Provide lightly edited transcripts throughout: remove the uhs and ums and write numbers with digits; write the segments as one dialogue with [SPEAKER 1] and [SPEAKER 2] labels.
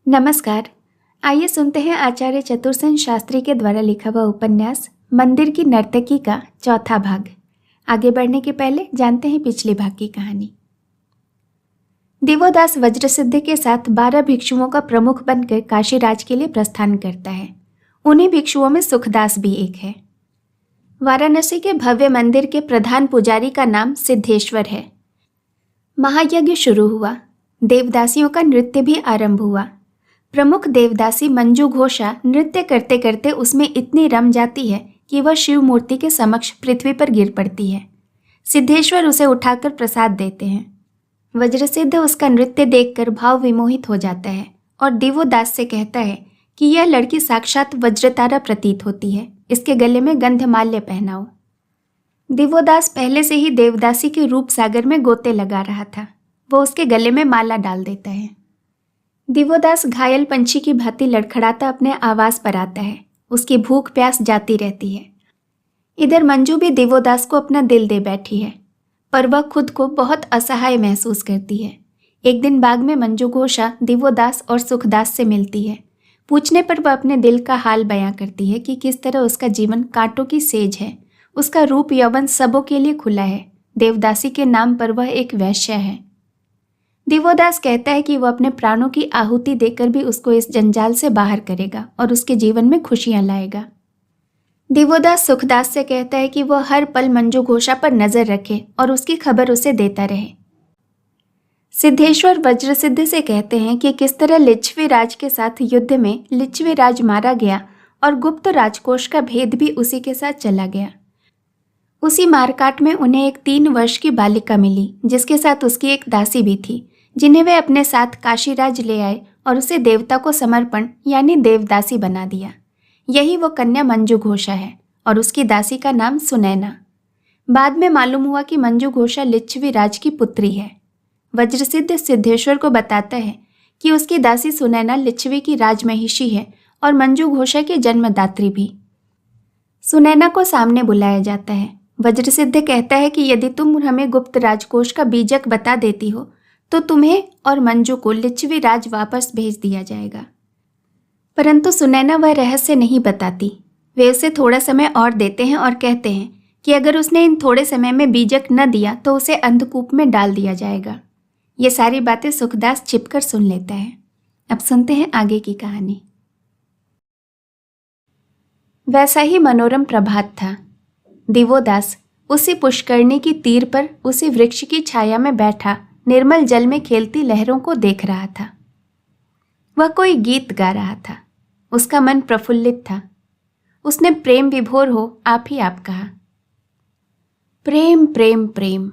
[SPEAKER 1] नमस्कार। आइए सुनते हैं आचार्य चतुरसेन शास्त्री के द्वारा लिखा हुआ उपन्यास मंदिर की नर्तकी का चौथा भाग। आगे बढ़ने के पहले जानते हैं पिछले भाग की कहानी। दिवोदास वज्रसिद्धि के साथ 12 भिक्षुओं का प्रमुख बनकर काशीराज के लिए प्रस्थान करता है। उन्हीं भिक्षुओं में सुखदास भी एक है। वाराणसी के भव्य मंदिर के प्रधान पुजारी का नाम सिद्धेश्वर है। महायज्ञ शुरू हुआ। देवदासियों का नृत्य भी आरंभ हुआ। प्रमुख देवदासी मंजू घोषा नृत्य करते करते उसमें इतनी रम जाती है कि वह शिव मूर्ति के समक्ष पृथ्वी पर गिर पड़ती है। सिद्धेश्वर उसे उठाकर प्रसाद देते हैं। वज्रसिद्ध उसका नृत्य देखकर भाव विमोहित हो जाता है और दिवोदास से कहता है कि यह लड़की साक्षात वज्रतारा प्रतीत होती है, इसके गले में गंधमाल्य पहनाओ। दिवोदास पहले से ही देवदासी के रूप सागर में गोते लगा रहा था। वो उसके गले में माला डाल देता है। दिवोदास घायल पंछी की भांति लड़खड़ाता अपने आवास पर आता है। उसकी भूख प्यास जाती रहती है। इधर मंजू भी दिवोदास को अपना दिल दे बैठी है, पर वह खुद को बहुत असहाय महसूस करती है। एक दिन बाग में मंजू घोषा दिवोदास और सुखदास से मिलती है। पूछने पर वह अपने दिल का हाल बयां करती है कि किस तरह उसका जीवन कांटों की सेज है। उसका रूप यौवन सबों के लिए खुला है। देवदासी के नाम पर वह एक वैश्य है। दिवोदास कहता है कि वह अपने प्राणों की आहुति देकर भी उसको इस जंजाल से बाहर करेगा और उसके जीवन में खुशियां लाएगा। दिवोदास सुखदास से कहता है कि वह हर पल मंजू घोषा पर नजर रखे और उसकी खबर उसे देता रहे। सिद्धेश्वर वज्रसिद्धि से कहते हैं कि किस तरह लिच्छवी राज के साथ युद्ध में लिच्छवी राज मारा गया और गुप्त राजकोष का भेद भी उसी के साथ चला गया। उसी मारकाट में उन्हें एक 3 वर्ष की बालिका मिली, जिसके साथ उसकी एक दासी भी थी, जिन्हें वे अपने साथ काशीराज ले आए और उसे देवता को समर्पण यानी देवदासी बना दिया। यही वो कन्या मंजू घोषा है और उसकी दासी का नाम सुनैना। बाद में मालूम हुआ कि मंजू घोषा लिच्छवी राज की पुत्री है। वज्रसिद्ध सिद्धेश्वर को बताता है कि उसकी दासी सुनैना लिच्छवी की राजमहिषी है और मंजू घोषा की जन्मदात्री भी। सुनैना को सामने बुलाया जाता है। वज्रसिद्ध कहता है कि यदि तुम हमें गुप्त राजकोष का बीजक बता देती हो तो तुम्हें और मंजू को लिच्छवी राज वापस भेज दिया जाएगा। परंतु सुनैना वह रहस्य नहीं बताती। वे उसे थोड़ा समय और देते हैं और कहते हैं कि अगर उसने इन थोड़े समय में बीजक न दिया तो उसे अंधकूप में डाल दिया जाएगा। ये सारी बातें सुखदास छिपकर सुन लेता है। अब सुनते हैं आगे की कहानी। वैसा ही मनोरम प्रभात था। दिवोदास उसी पुष्करणी की तीर पर उसी वृक्ष की छाया में बैठा निर्मल जल में खेलती लहरों को देख रहा था। वह कोई गीत गा रहा था। उसका मन प्रफुल्लित था। उसने प्रेम विभोर हो आप ही आप कहा। प्रेम प्रेम प्रेम।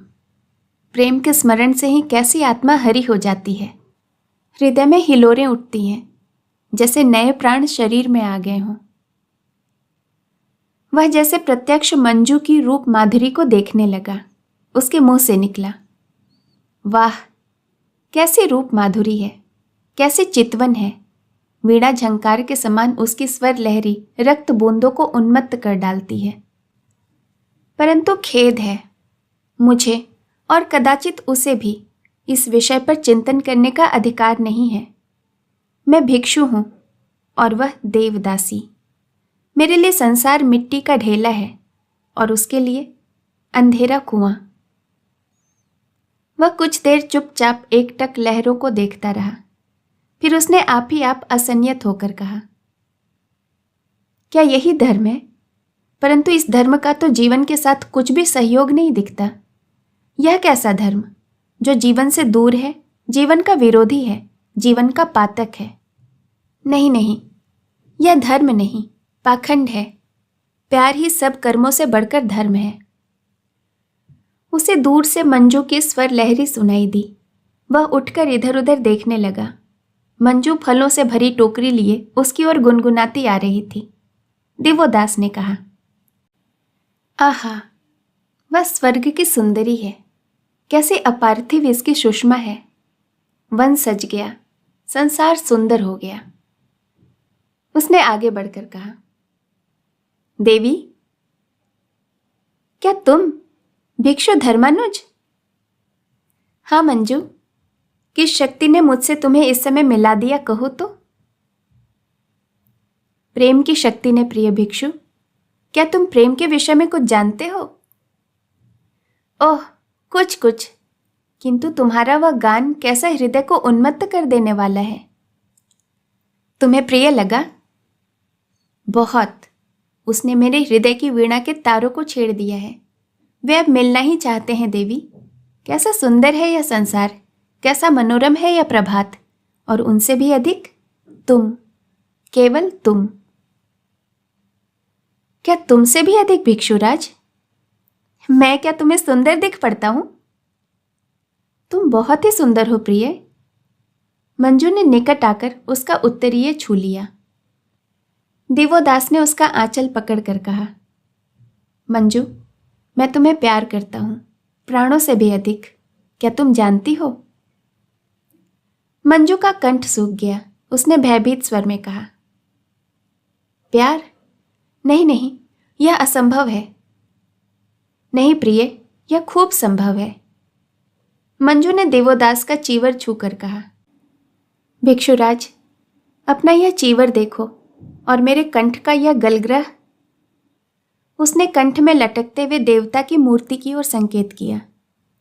[SPEAKER 1] प्रेम के स्मरण से ही कैसी आत्मा हरी हो जाती है। हृदय में हिलोरें उठती हैं, जैसे नए प्राण शरीर में आ गए हों। वह जैसे प्रत्यक्ष मंजू की रूप माधुरी को देखने लगा। उसके मुंह से निकला, वाह कैसी रूप माधुरी है, कैसी चितवन है। वीणा झंकार के समान उसकी स्वर लहरी रक्त बूंदों को उन्मत्त कर डालती है। परंतु खेद है, मुझे और कदाचित उसे भी इस विषय पर चिंतन करने का अधिकार नहीं है। मैं भिक्षु हूं और वह देवदासी। मेरे लिए संसार मिट्टी का ढेला है और उसके लिए अंधेरा कुआं। वह कुछ देर चुपचाप एकटक लहरों को देखता रहा। फिर उसने आप ही आप असंयत होकर कहा, क्या यही धर्म है? परंतु इस धर्म का तो जीवन के साथ कुछ भी सहयोग नहीं दिखता। यह कैसा धर्म जो जीवन से दूर है, जीवन का विरोधी है, जीवन का पातक है। नहीं नहीं, यह धर्म नहीं, पाखंड है। प्यार ही सब कर्मों से बढ़कर धर्म है। उसे दूर से मंजू की स्वर लहरी सुनाई दी। वह उठकर इधर उधर देखने लगा। मंजू फलों से भरी टोकरी लिए उसकी ओर गुनगुनाती आ रही थी। दिवोदास ने कहा, आहा, वह स्वर्ग की सुंदरी है। कैसे अपार्थिव इसकी सुषमा है। वन सज गया, संसार सुंदर हो गया। उसने आगे बढ़कर कहा, देवी, क्या तुम भिक्षु धर्मानुज? हाँ मंजू, किस शक्ति ने मुझसे तुम्हें इस समय मिला दिया कहो तो? प्रेम की शक्ति ने प्रिय भिक्षु। क्या तुम प्रेम के विषय में कुछ जानते हो? ओह, कुछ कुछ, किंतु तुम्हारा वह गान कैसा हृदय को उन्मत्त कर देने वाला है। तुम्हें प्रिय लगा? बहुत। उसने मेरे हृदय की वीणा के तारों को छेड़ दिया है। वे अब मिलना ही चाहते हैं देवी। कैसा सुंदर है यह संसार, कैसा मनोरम है यह प्रभात, और उनसे भी अधिक तुम, केवल तुम। क्या तुमसे भी अधिक भिक्षुराज? मैं क्या तुम्हें सुंदर दिख पड़ता हूं? तुम बहुत ही सुंदर हो प्रिय। मंजू ने निकट आकर उसका उत्तरीय छू लिया। दिवोदास ने उसका आंचल पकड़कर कहा, मंजू, मैं तुम्हें प्यार करता हूं, प्राणों से भी अधिक। क्या तुम जानती हो? मंजू का कंठ सूख गया। उसने भयभीत स्वर में कहा, प्यार? नहीं नहीं, यह असंभव है। नहीं प्रिय, यह खूब संभव है। मंजू ने देवोदास का चीवर छूकर कहा, भिक्षुराज, अपना यह चीवर देखो और मेरे कंठ का यह गलग्रह। उसने कंठ में लटकते हुए देवता की मूर्ति की ओर संकेत किया।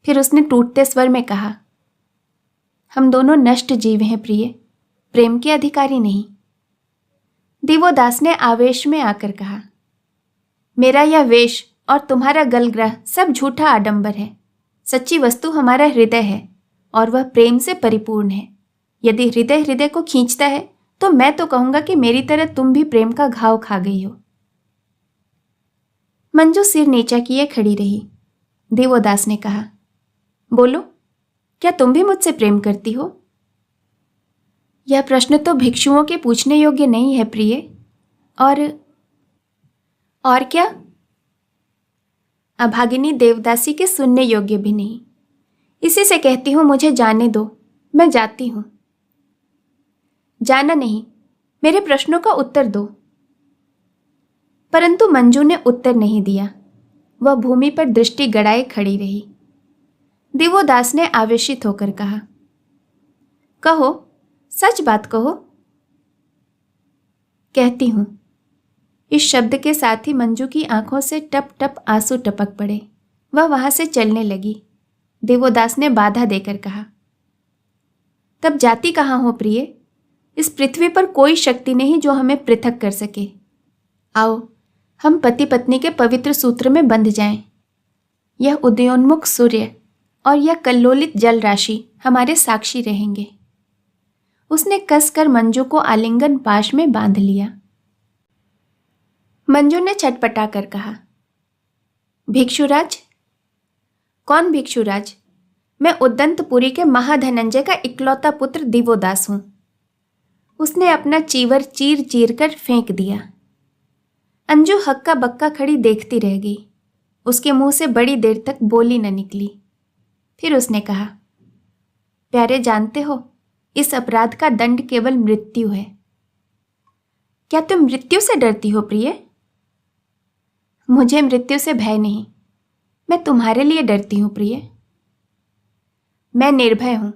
[SPEAKER 1] फिर उसने टूटते स्वर में कहा, हम दोनों नष्ट जीव हैं प्रिय, प्रेम के अधिकारी नहीं। दिवोदास ने आवेश में आकर कहा, मेरा यह वेश और तुम्हारा गलग्रह सब झूठा आडंबर है। सच्ची वस्तु हमारा हृदय है और वह प्रेम से परिपूर्ण है। यदि हृदय हृदय को खींचता है तो मैं तो कहूंगा कि मेरी तरह तुम भी प्रेम का घाव खा गई हो। मंजू सिर नीचा किए खड़ी रही। देवोदास ने कहा, बोलो, क्या तुम भी मुझसे प्रेम करती हो? यह प्रश्न तो भिक्षुओं के पूछने योग्य नहीं है प्रिय। और क्या? अभागिनी देवदासी के सुनने योग्य भी नहीं। इसी से कहती हूं, मुझे जाने दो, मैं जाती हूं। जाना नहीं, मेरे प्रश्नों का उत्तर दो। परंतु मंजू ने उत्तर नहीं दिया। वह भूमि पर दृष्टि गड़ाए खड़ी रही। दिवोदास ने आवेशित होकर कहा, कहो, सच बात कहो। कहती हूं। इस शब्द के साथ ही मंजू की आंखों से टप टप आंसू टपक पड़े। वह वहां से चलने लगी। देवोदास ने बाधा देकर कहा, तब जाती कहां हो प्रिय? इस पृथ्वी पर कोई शक्ति नहीं जो हमें पृथक कर सके। आओ, हम पति पत्नी के पवित्र सूत्र में बंध जाएं। यह उदयोन्मुख सूर्य और यह कल्लोलित जल राशि हमारे साक्षी रहेंगे। उसने कसकर मंजू को आलिंगन पाश में बांध लिया। मंजू ने छटपटा कर कहा, भिक्षुराज? कौन भिक्षुराज? मैं उद्दंतपुरी के महाधनंजय का इकलौता पुत्र दिवोदास हूं। उसने अपना चीवर चीर चीर कर फेंक दिया। अंजू हक्का बक्का खड़ी देखती रह गई। उसके मुंह से बड़ी देर तक बोली न निकली। फिर उसने कहा, प्यारे, जानते हो, इस अपराध का दंड केवल मृत्यु है। क्या तुम मृत्यु से डरती हो प्रिय? मुझे मृत्यु से भय नहीं, मैं तुम्हारे लिए डरती हूं प्रिय। मैं निर्भय हूं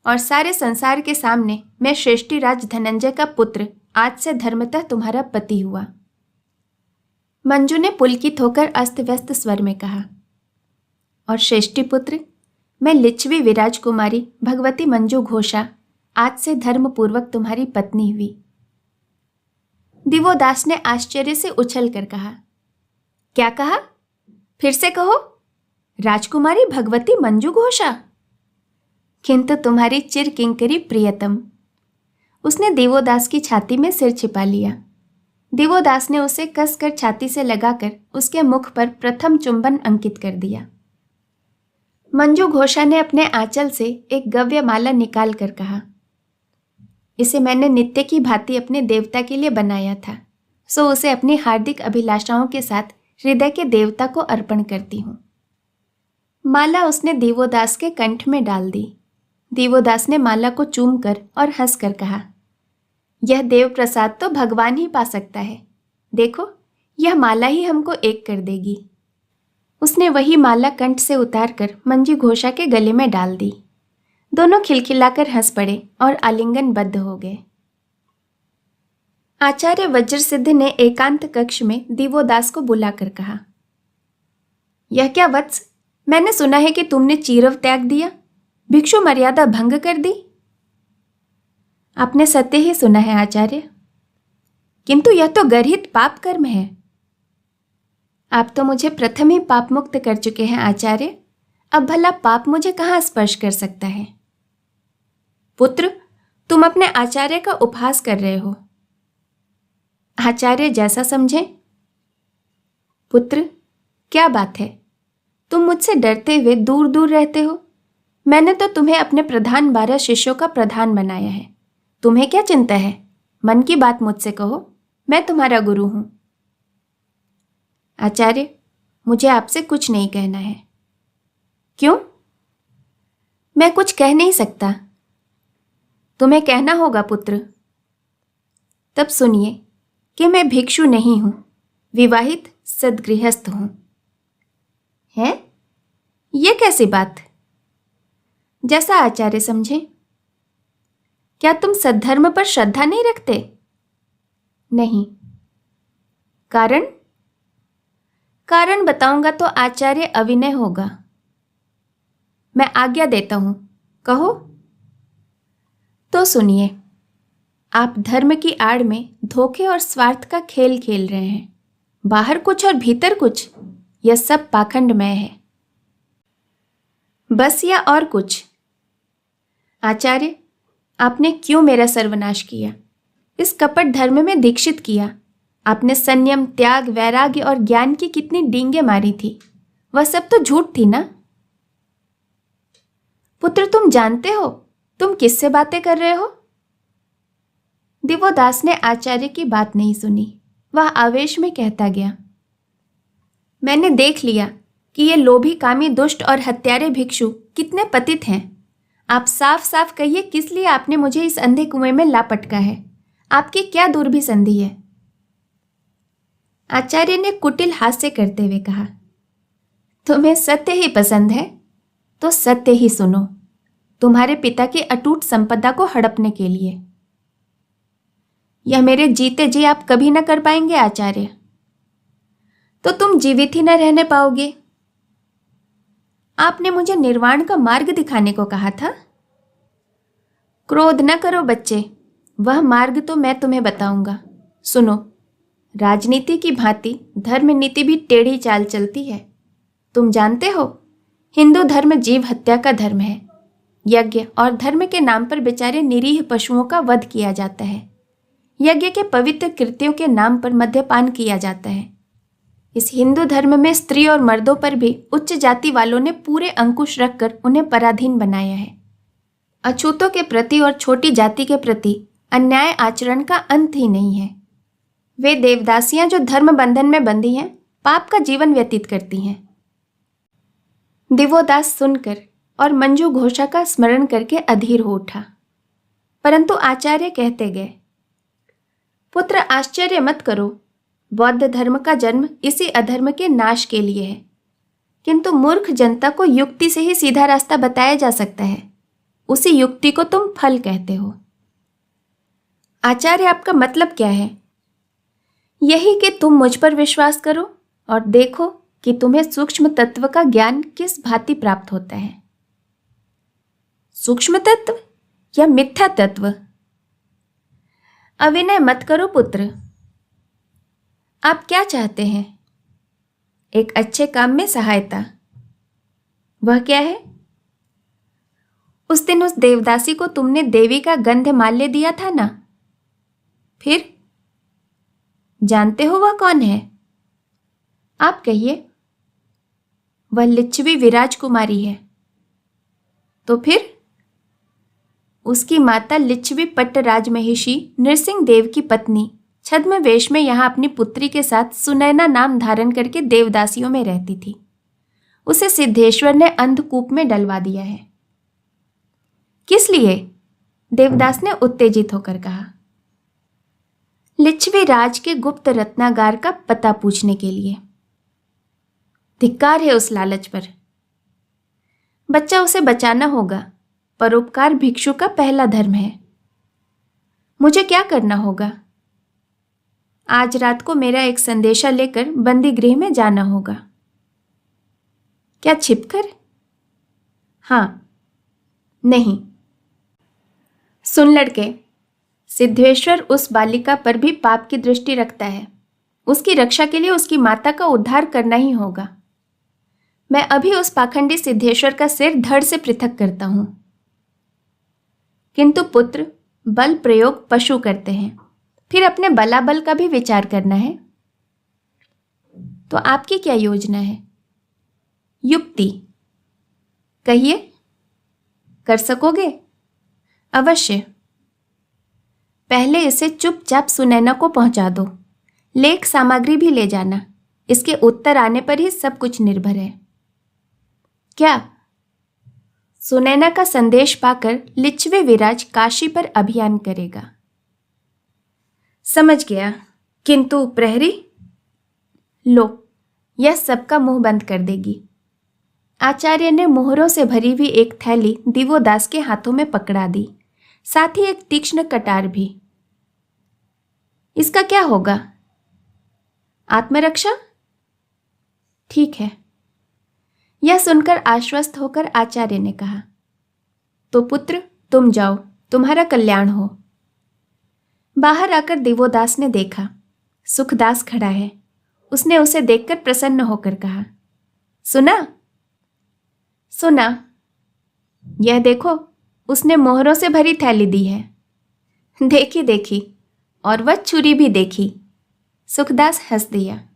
[SPEAKER 1] और सारे संसार के सामने मैं श्रेष्ठीराज धनंजय का पुत्र आज से धर्मतः तुम्हारा पति हुआ। मंजू ने पुलकित होकर अस्त व्यस्त स्वर में कहा, और श्रेष्ठी पुत्र, मैं लिच्छवी विराजकुमारी भगवती मंजू घोषा आज से धर्मपूर्वक तुम्हारी पत्नी हुई। दिवोदास ने आश्चर्य से उछल कर कहा, क्या कहा? फिर से कहो। राजकुमारी भगवती मंजू घोषा? किंतु तुम्हारी चिर किंकरी प्रियतम। उसने दिवोदास की छाती में सिर छिपा लिया। दिवोदास ने उसे कसकर छाती से लगाकर उसके मुख पर प्रथम चुंबन अंकित कर दिया। मंजू घोषा ने अपने आंचल से एक गव्य माला निकाल कर कहा, इसे मैंने नित्य की भांति अपने देवता के लिए बनाया था, सो उसे अपनी हार्दिक अभिलाषाओं के साथ हृदय के देवता को अर्पण करती हूं। माला उसने दिवोदास के कंठ में डाल दी। दिवोदास ने माला को चूमकर और हंसकर कहा, यह देव प्रसाद तो भगवान ही पा सकता है। देखो, यह माला ही हमको एक कर देगी। उसने वही माला कंठ से उतारकर मंजू घोषा के गले में डाल दी। दोनों खिलखिलाकर हंस पड़े और आलिंगनबद्ध हो गए। आचार्य वज्रसिद्ध ने एकांत कक्ष में दिवोदास को बुलाकर कहा, यह क्या वत्स, मैंने सुना है कि तुमने चीरव त्याग दिया, भिक्षु मर्यादा भंग कर दी। आपने सत्य ही सुना है आचार्य, किंतु यह तो गर्हित पाप कर्म है। आप तो मुझे प्रथम ही पाप मुक्त कर चुके हैं आचार्य, अब भला पाप मुझे कहाँ स्पर्श कर सकता है। पुत्र, तुम अपने आचार्य का उपहास कर रहे हो। आचार्य जैसा समझे। पुत्र, क्या बात है, तुम मुझसे डरते हुए दूर दूर रहते हो। मैंने तो तुम्हें अपने प्रधान 12 शिष्यों का प्रधान बनाया है। तुम्हें क्या चिंता है? मन की बात मुझसे कहो, मैं तुम्हारा गुरु हूं। आचार्य, मुझे आपसे कुछ नहीं कहना है। क्यों? मैं कुछ कह नहीं सकता। तुम्हें कहना होगा पुत्र। तब सुनिए कि मैं भिक्षु नहीं हूं, विवाहित सद्गृहस्थ हूं। है? ये कैसी बात? जैसा आचार्य समझे। क्या तुम सद्धर्म पर श्रद्धा नहीं रखते? नहीं। कारण? कारण बताऊंगा तो आचार्य अविनय होगा। मैं आज्ञा देता हूं, कहो। तो सुनिए, आप धर्म की आड़ में धोखे और स्वार्थ का खेल खेल रहे हैं। बाहर कुछ और भीतर कुछ, यह सब पाखंडमय है। बस या और कुछ? आचार्य, आपने क्यों मेरा सर्वनाश किया? इस कपट धर्म में दीक्षित किया। आपने संयम, त्याग, वैराग्य और ज्ञान की कितनी डींगे मारी थी, वह सब तो झूठ थी ना। पुत्र, तुम जानते हो तुम किससे बातें कर रहे हो? दिवोदास ने आचार्य की बात नहीं सुनी। वह आवेश में कहता गया, मैंने देख लिया कि ये लोभी, कामी, दुष्ट और हत्यारे भिक्षु कितने पतित हैं। आप साफ साफ कहिए, किस लिए आपने मुझे इस अंधे कुएं में ला पटका है? आपकी क्या दुर्भी संधि है? आचार्य ने कुटिल हास्य करते हुए कहा, तुम्हें सत्य ही पसंद है तो सत्य ही सुनो, तुम्हारे पिता की अटूट संपदा को हड़पने के लिए। यह मेरे जीते जी आप कभी न कर पाएंगे आचार्य। तो तुम जीवित ही न रहने पाओगे। आपने मुझे निर्वाण का मार्ग दिखाने को कहा था। क्रोध न करो बच्चे, वह मार्ग तो मैं तुम्हें बताऊंगा। सुनो, राजनीति की भांति धर्म नीति भी टेढ़ी चाल चलती है। तुम जानते हो, हिंदू धर्म जीव हत्या का धर्म है। यज्ञ और धर्म के नाम पर बेचारे निरीह पशुओं का वध किया जाता है। यज्ञ के पवित्र कृत्यों के नाम पर मद्यपान किया जाता है। इस हिंदू धर्म में स्त्री और मर्दों पर भी उच्च जाति वालों ने पूरे अंकुश रखकर उन्हें पराधीन बनाया है। अछूतों के प्रति और छोटी जाति के प्रति अन्याय आचरण का अंत ही नहीं है। वे देवदासियां जो धर्म बंधन में बंधी हैं, पाप का जीवन व्यतीत करती हैं। दिवोदास सुनकर और मंजू घोषा का स्मरण करके अधीर हो उठा, परंतु आचार्य कहते गए, पुत्र, आश्चर्य मत करो। बौद्ध धर्म का जन्म इसी अधर्म के नाश के लिए है, किंतु मूर्ख जनता को युक्ति से ही सीधा रास्ता बताया जा सकता है। उसी युक्ति को तुम फल कहते हो। आचार्य, आपका मतलब क्या है? यही कि तुम मुझ पर विश्वास करो और देखो कि तुम्हें सूक्ष्म तत्व का ज्ञान किस भांति प्राप्त होता है। सूक्ष्म तत्व या मिथ्या तत्व? अविनय मत करो पुत्र। आप क्या चाहते हैं? एक अच्छे काम में सहायता। वह क्या है? उस दिन उस देवदासी को तुमने देवी का गंध माल्य दिया था ना? फिर जानते हो वह कौन है? आप कहिए। वह लिच्छवी विराजकुमारी है। तो फिर? उसकी माता लिच्छवी पट्ट राजमहिषी नृसिंह देव की पत्नी छद्म वेश में यहां अपनी पुत्री के साथ सुनैना नाम धारण करके देवदासियों में रहती थी। उसे सिद्धेश्वर ने अंधकूप में डलवा दिया है। किस लिए? देवदास ने उत्तेजित होकर कहा। लिच्छवी राज के गुप्त रत्नागार का पता पूछने के लिए। धिक्कार है उस लालच पर। बच्चा, उसे बचाना होगा। परोपकार भिक्षु का पहला धर्म है। मुझे क्या करना होगा? आज रात को मेरा एक संदेशा लेकर बंदी गृह में जाना होगा। क्या छिपकर? हाँ। नहीं। सुन लड़के, सिद्धेश्वर उस बालिका पर भी पाप की दृष्टि रखता है। उसकी रक्षा के लिए उसकी माता का उद्धार करना ही होगा। मैं अभी उस पाखंडी सिद्धेश्वर का सिर धड़ से पृथक करता हूं। किंतु पुत्र, बल प्रयोग पशु करते हैं, फिर अपने बलाबल का भी विचार करना है। तो आपकी क्या योजना है? युक्ति कहिए। कर सकोगे? अवश्य। पहले इसे चुपचाप सुनैना को पहुंचा दो। लेख सामग्री भी ले जाना। इसके उत्तर आने पर ही सब कुछ निर्भर है। क्या? सुनैना का संदेश पाकर लिच्छवे विराज काशी पर अभियान करेगा। समझ गया। किंतु प्रहरी? लो, यह सबका मुंह बंद कर देगी। आचार्य ने मोहरों से भरी हुई एक थैली दिवोदास के हाथों में पकड़ा दी, साथ ही एक तीक्ष्ण कटार भी। इसका क्या होगा? आत्मरक्षा? ठीक है। यह सुनकर आश्वस्त होकर आचार्य ने कहा, तो पुत्र तुम जाओ, तुम्हारा कल्याण हो। बाहर आकर दिवोदास ने देखा सुखदास खड़ा है। उसने उसे देखकर प्रसन्न होकर कहा, सुना? सुना। यह देखो, उसने मोहरों से भरी थैली दी है। देखी देखी, और वह छुरी भी देखी। सुखदास हंस दिया।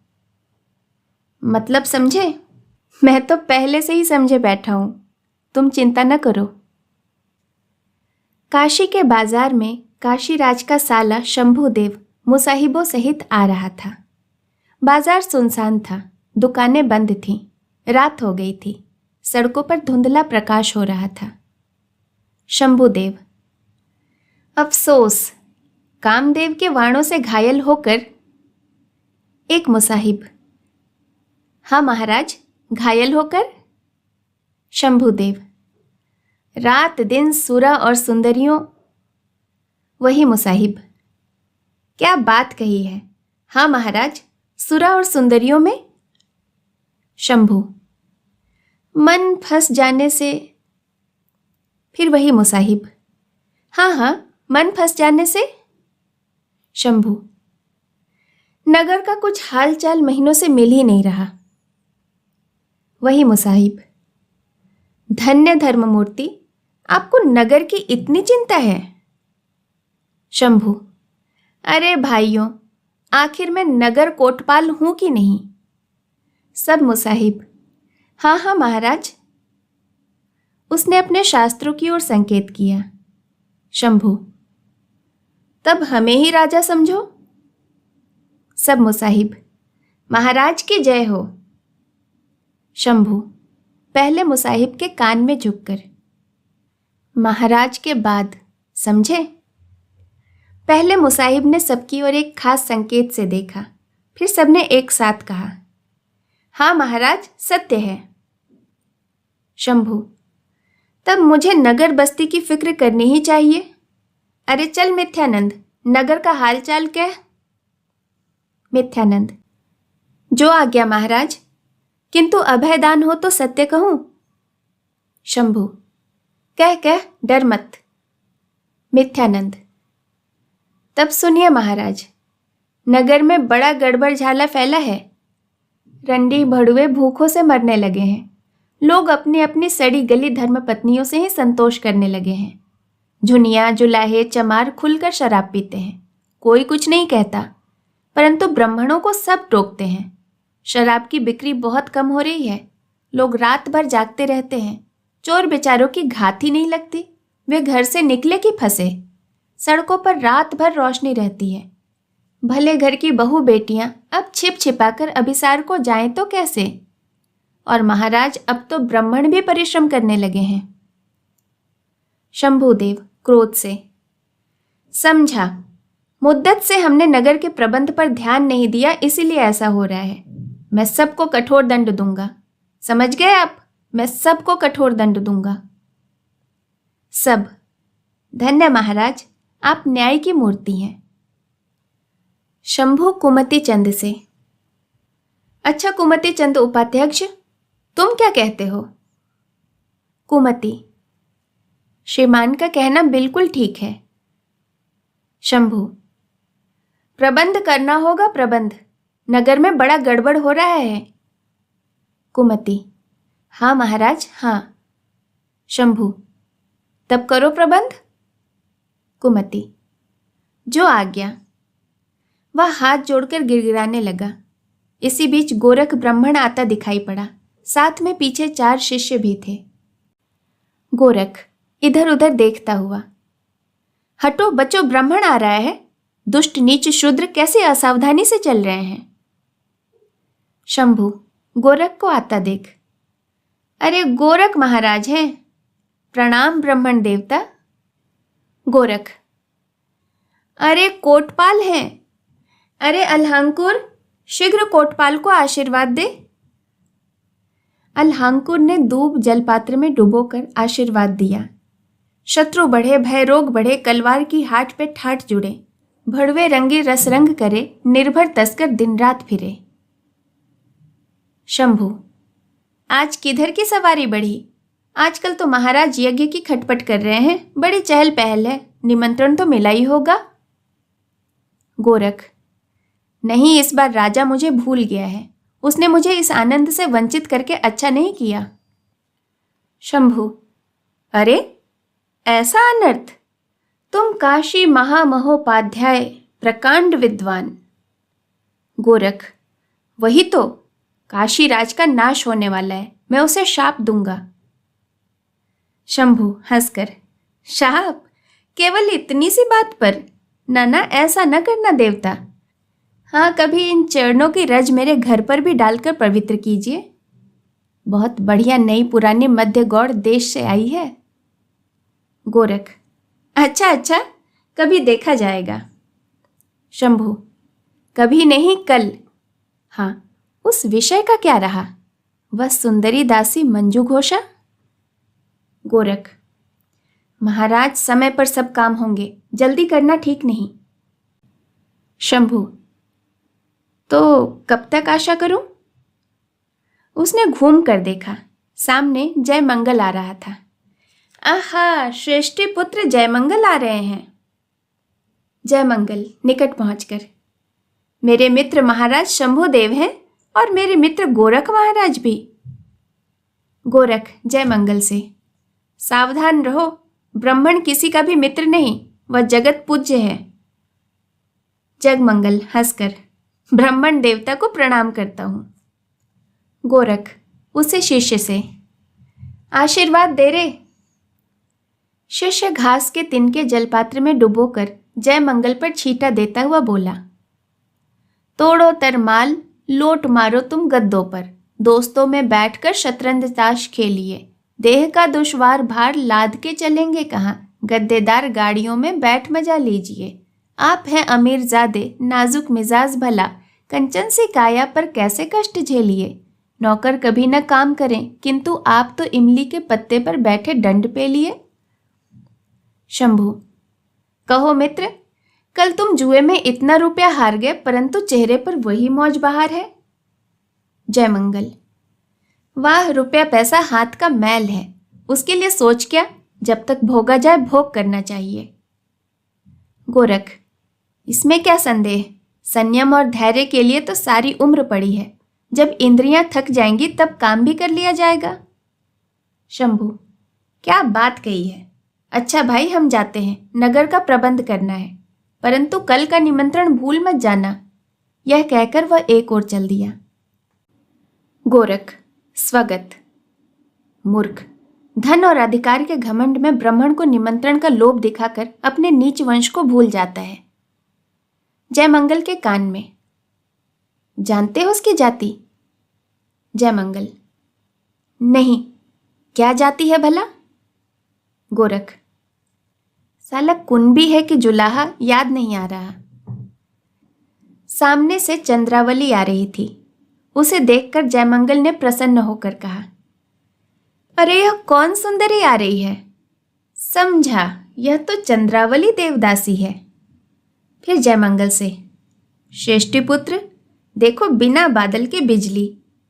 [SPEAKER 1] मतलब समझे? मैं तो पहले से ही समझे बैठा हूं, तुम चिंता न करो। काशी के बाजार में काशीराज का साला शंभुदेव मुसाहिबों सहित आ रहा था। बाजार सुनसान था, दुकानें बंद थीं, रात हो गई थी, सड़कों पर धुंधला प्रकाश हो रहा था। शंभुदेव, अफसोस, कामदेव के वाणों से घायल होकर। एक मुसाहिब, हाँ महाराज, घायल होकर? शंभुदेव, रात दिन सुरा और सुंदरियों। वही मुसाहिब, क्या बात कही है। हाँ महाराज, सुरा और सुंदरियों में। शंभु, मन फंस जाने से। फिर वही मुसाहिब, हाँ हाँ, मन फंस जाने से। शंभु, नगर का कुछ हालचाल महीनों से मिल ही नहीं रहा। वही मुसाहिब, धन्य धर्ममूर्ति, आपको नगर की इतनी चिंता है। शंभु, अरे भाइयों, आखिर मैं नगर कोटपाल हूं कि नहीं। सब मुसाहिब, हाँ हाँ महाराज। उसने अपने शास्त्रों की ओर संकेत किया। शंभु, तब हमें ही राजा समझो। सब मुसाहिब, महाराज की जय हो। शंभु, पहले मुसाहिब के कान में झुककर, महाराज के बाद, समझे। पहले मुसाहिब ने सबकी ओर एक खास संकेत से देखा, फिर सबने एक साथ कहा, हाँ महाराज, सत्य है। शंभु, तब मुझे नगर बस्ती की फिक्र करनी ही चाहिए। अरे चल मिथ्यानंद, नगर का हालचाल कह। मिथ्यानंद, जो आज्ञा महाराज, किंतु अभयदान हो तो सत्य कहूं। शंभु, कह कह, डर मत। मिथ्यानंद, तब सुनिए महाराज, नगर में बड़ा गड़बड़ झाला फैला है। रंडी भड़ुए भूखों से मरने लगे हैं। लोग अपनी अपनी सड़ी गली धर्मपत्नियों से ही संतोष करने लगे हैं। झुनिया, जुलाहे, चमार खुलकर शराब पीते हैं। कोई कुछ नहीं कहता, परंतु ब्राह्मणों को सब टोकते हैं। शराब की बिक्री बहुत कम हो रही है। लोग रात भर जागते रहते हैं। चोर बेचारों की घात ही नहीं लगती। वे घर से निकले कि फंसे। सड़कों पर रात भर रोशनी रहती है। भले घर की बहू बेटियां अब छिप छिपाकर अभिसार को जाएं तो कैसे। और महाराज, अब तो ब्राह्मण भी परिश्रम करने लगे हैं। शंभुदेव क्रोध से, समझा, मुद्दत से हमने नगर के प्रबंध पर ध्यान नहीं दिया, इसीलिए ऐसा हो रहा है। मैं सबको कठोर दंड दूंगा। समझ गए आप? मैं सबको कठोर दंड दूंगा। सब, धन्य महाराज, आप न्याय की मूर्ति हैं। शंभू कुमति चंद से। अच्छा कुमति चंद उपाध्यक्ष, तुम क्या कहते हो? कुमति, श्रीमान का कहना बिल्कुल ठीक है। शंभू, प्रबंध करना होगा, प्रबंध। नगर में बड़ा गड़बड़ हो रहा है। कुमति, हाँ महाराज, हाँ। शंभू, तब करो प्रबंध। कुमति, जो आज्ञा। वह हाथ जोड़कर गिड़गिड़ाने लगा। इसी बीच गोरख ब्राह्मण आता दिखाई पड़ा। साथ में पीछे 4 शिष्य भी थे। गोरख इधर उधर देखता हुआ, हटो बच्चों, ब्राह्मण आ रहा है। दुष्ट नीच शूद्र कैसे असावधानी से चल रहे हैं। शंभू गोरख को आता देख, अरे गोरख महाराज हैं, प्रणाम ब्राह्मण देवता। गोरख, अरे कोटपाल हैं। अरे अल्हांकुर, शीघ्र कोटपाल को आशीर्वाद दे। अल्हांकुर ने दूब जलपात्र में डुबोकर आशीर्वाद दिया। शत्रु बढ़े, भय रोग बढ़े, कलवार की हाट पे ठाठ जुड़े, भड़वे रंगे रसरंग करे, निर्भर तस्कर दिन रात फिरे। शंभू, आज किधर की सवारी बढ़ी? आजकल तो महाराज यज्ञ की खटपट कर रहे हैं, बड़ी चहल पहल है, निमंत्रण तो मिला ही होगा। गोरख, नहीं, इस बार राजा मुझे भूल गया है। उसने मुझे इस आनंद से वंचित करके अच्छा नहीं किया। शंभू, अरे ऐसा अनर्थ? तुम काशी महामहोपाध्याय, प्रकांड विद्वान। गोरख, वही तो, काशी राज का नाश होने वाला है, मैं उसे शाप दूंगा। शंभू हंसकर, शाप? केवल इतनी सी बात पर? ना, ऐसा न करना देवता। हाँ, कभी इन चरणों की रज मेरे घर पर भी डालकर पवित्र कीजिए। बहुत बढ़िया नई पुरानी मध्य गौड़ देश से आई है। गोरख, अच्छा, कभी देखा जाएगा। शंभू, कभी नहीं, कल। हाँ, उस विषय का क्या रहा? वह सुंदरी दासी मंजू घोषा। गोरख, महाराज समय पर सब काम होंगे, जल्दी करना ठीक नहीं। शंभू, तो कब तक आशा करूं? उसने घूम कर देखा, सामने जयमंगल आ रहा था। आहा, श्रेष्ठी पुत्र जयमंगल आ रहे हैं। जयमंगल निकट पहुंचकर, मेरे मित्र महाराज शंभुदेव हैं और मेरे मित्र गोरख महाराज भी। गोरख जयमंगल से, सावधान रहो, ब्राह्मण किसी का भी मित्र नहीं, वह जगत पूज्य है। जगमंगल हंसकर, ब्राह्मण देवता को प्रणाम करता हूं। गोरख उसे शिष्य से, आशीर्वाद दे रे। शिष्य घास के तिनके जलपात्र में डुबोकर जयमंगल पर छींटा देता हुआ बोला, तोड़ो तरमाल, लोट मारो तुम गद्दों पर, दोस्तों में बैठकर शतरंज ताश खेलिए, देह का दुश्वार भार लाद के चलेंगे कहाँ, गद्देदार गाड़ियों में बैठ मजा लीजिए। आप हैं अमीरजादे, नाजुक मिजाज भला, कंचन सी काया पर कैसे कष्ट झेलिए। नौकर कभी न काम करें, किंतु आप तो इमली के पत्ते पर बैठे दंड पे लिए। शंभू, कहो मित्र, कल तुम जुए में इतना रुपया हार गए, परंतु चेहरे पर वही मौज बहार है। जयमंगल, वाह, रुपया पैसा हाथ का मैल है, उसके लिए सोच क्या, जब तक भोगा जाए भोग करना चाहिए। गोरख, इसमें क्या संदेह, संयम और धैर्य के लिए तो सारी उम्र पड़ी है, जब इंद्रियां थक जाएंगी तब काम भी कर लिया जाएगा। शंभू, क्या बात कही है। अच्छा भाई, हम जाते हैं, नगर का प्रबंध करना है, परंतु कल का निमंत्रण भूल मत जाना। यह कहकर वह एक ओर चल दिया। गोरख स्वगत। मूर्ख, धन और अधिकार के घमंड में ब्राह्मण को निमंत्रण का लोभ दिखाकर अपने नीच वंश को भूल जाता है। जयमंगल के कान में, जानते हो उसकी जाति? जयमंगल, नहीं, क्या जाति है भला? गोरख, साला कुंभी है कि जुलाहा, याद नहीं आ रहा। सामने से चंद्रावली आ रही थी। उसे देखकर जयमंगल ने प्रसन्न होकर कहा, अरे यह कौन सुंदरी आ रही है? समझा, यह तो चंद्रावली देवदासी है। फिर जयमंगल से, श्रेष्ठीपुत्र, देखो बिना बादल के बिजली,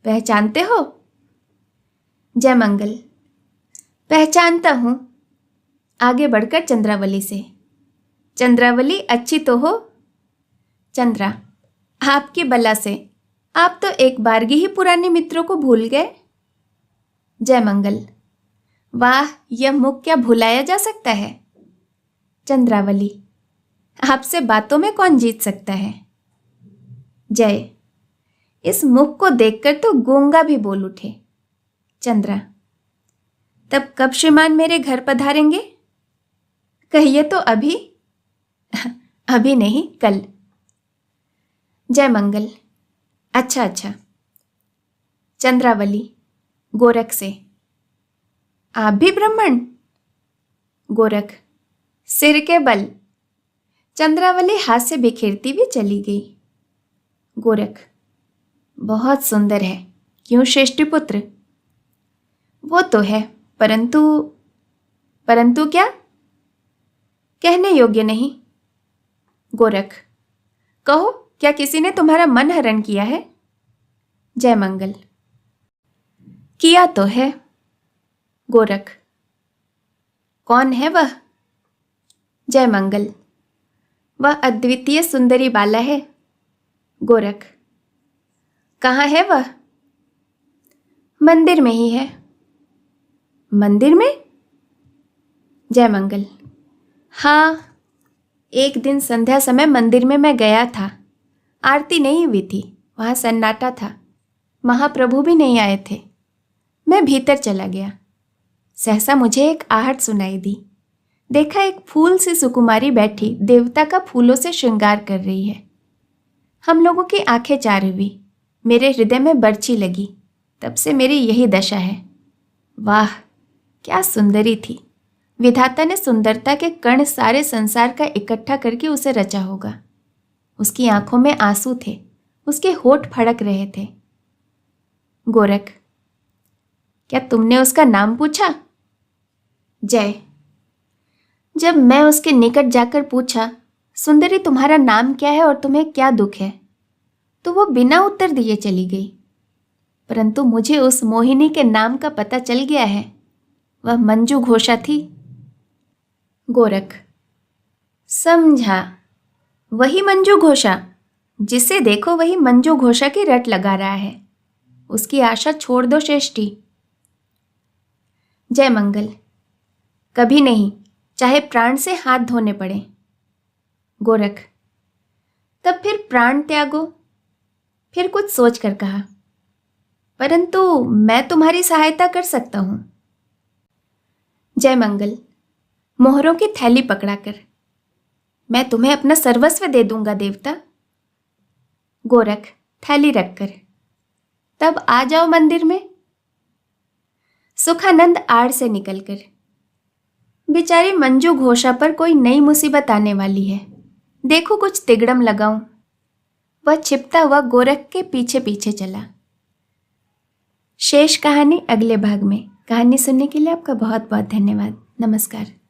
[SPEAKER 1] पहचानते हो? जयमंगल, पहचानता हूं। आगे बढ़कर चंद्रावली से, चंद्रावली अच्छी तो हो? चंद्रा, आपकी बला से, आप तो एक बारगी ही पुराने मित्रों को भूल गए। जयमंगल, वाह, यह मुख क्या भुलाया जा सकता है? चंद्रावली, आपसे बातों में कौन जीत सकता है? जय, इस मुख को देखकर तो गूंगा भी बोल उठे। चंद्रा, तब कब श्रीमान मेरे घर पधारेंगे? कहिए तो अभी। अभी नहीं, कल। जयमंगल, अच्छा अच्छा। चंद्रावली गोरख से, आप भी ब्राह्मण? गोरख, सिर के बल। चंद्रावली हाथ से बिखेरती हुई चली गई। गोरख, बहुत सुंदर है, क्यों श्रेष्ठीपुत्र? वो तो है, परंतु परंतु क्या? कहने योग्य नहीं। गोरख, कहो, क्या किसी ने तुम्हारा मन हरण किया है? जयमंगल, किया तो है। गोरख, कौन है वह? जयमंगल, वह अद्वितीय सुंदरी बाला है। गोरख, कहाँ है वह? मंदिर में ही है। मंदिर में? जयमंगल, हाँ, एक दिन संध्या समय मंदिर में मैं गया था। आरती नहीं हुई थी, वहाँ सन्नाटा था, महाप्रभु भी नहीं आए थे। मैं भीतर चला गया। सहसा मुझे एक आहट सुनाई दी। देखा एक फूल सी सुकुमारी बैठी देवता का फूलों से श्रृंगार कर रही है। हम लोगों की आंखें चार हुई, मेरे हृदय में बर्छी लगी। तब से मेरी यही दशा है। वाह, क्या सुंदरी थी! विधाता ने सुंदरता के कण सारे संसार का इकट्ठा करके उसे रचा होगा। उसकी आंखों में आंसू थे, उसके होठ फड़क रहे थे। गोरख, क्या तुमने उसका नाम पूछा? जय, जब मैं उसके निकट जाकर पूछा, सुंदरी तुम्हारा नाम क्या है और तुम्हें क्या दुख है, तो वो बिना उत्तर दिए चली गई। परंतु मुझे उस मोहिनी के नाम का पता चल गया है, वह मंजू घोषा थी। गोरख, समझा, वही मंजू घोषा, जिसे देखो वही मंजू घोषा की रट लगा रहा है। उसकी आशा छोड़ दो श्रेष्ठी। जयमंगल, कभी नहीं, चाहे प्राण से हाथ धोने पड़े। गोरख, तब फिर प्राण त्यागो। फिर कुछ सोच कर कहा, परंतु मैं तुम्हारी सहायता कर सकता हूं। जयमंगल, मोहरों की थैली पकड़ाकर, मैं तुम्हें अपना सर्वस्व दे दूंगा देवता। गोरख, थैली रखकर, तब आ जाओ मंदिर में। सुखानंद आड़ से निकलकर, बेचारी मंजू घोषा पर कोई नई मुसीबत आने वाली है, देखो कुछ तिगड़म लगाऊं। वह छिपता हुआ गोरख के पीछे पीछे चला। शेष कहानी अगले भाग में। कहानी सुनने के लिए आपका बहुत बहुत धन्यवाद। नमस्कार।